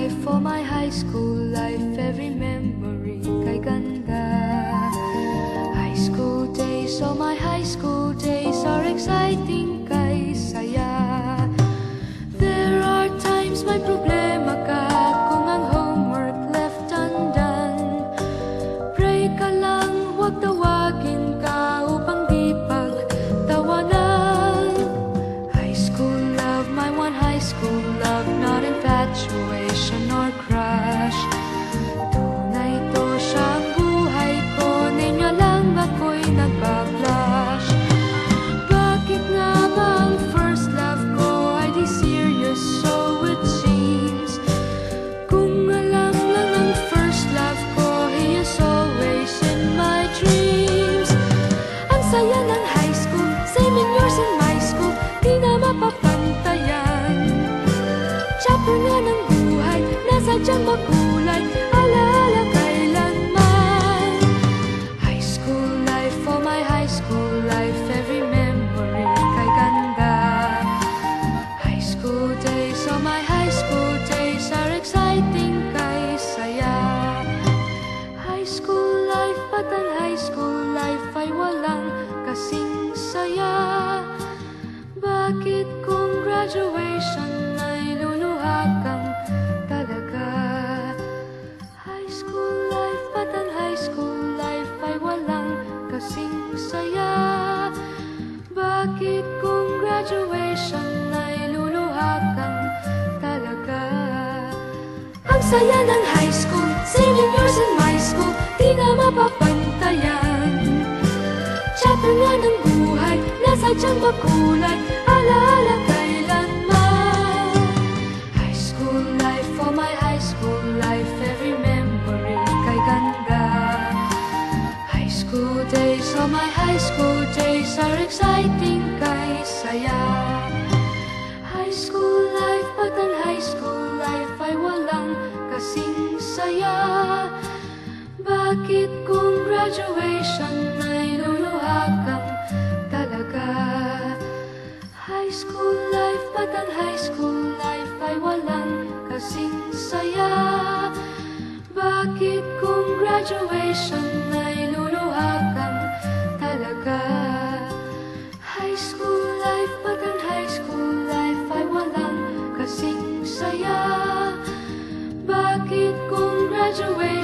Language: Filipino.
life, for my high school life, every memory kay ganda. High school days, oh my high school days are exciting kay saya. There are times may problema ka kung ang homework left undone. Pray ka lang, huwag tawagin ka upang di pagtawanan. High school love, my one high school love, not infatuation or crush. Tunay to siyang buhay ko, ninyo lang ako'y nagbablush. Bakit nga ba ang first love ko ay di serious, so it seems? Kung alam lang ang first love ko, he is always in my dreams. Ang saya ng high school, same in yours in my school, di na mapapantayan. Chapter nga ng buhay, nasadyang makulay, alaala kailanman. High school life, for my high school life, every memory kay ganda. High school days, oh my high school days are exciting kay saya. High school life, but ang high school life ay walang kasing saya. Bakit kung graduation ay luluha kang talaga? High school life, but ang high school life ay walang kasing saya. Bakit kung graduation ay luluha kang talaga? Ang saya ng high school, same in yours in my school, di na mapapantayan. Chapter nga ng buhay, nasadyang makulay, alaala kailanman. High school life, for my high school life, every memory kay ganda. High school days, oh my high school days are exciting kay saya. High school life, but ang high school life ay walang kasing saya. Bakit kung graduation ay luluha kang talaga? High school life, but ang high school life ay walang kasing saya. Bakit kung graduation ay luluha kang talaga? High school life, but ang high school life ay walang kasing saya. Bakit kung graduation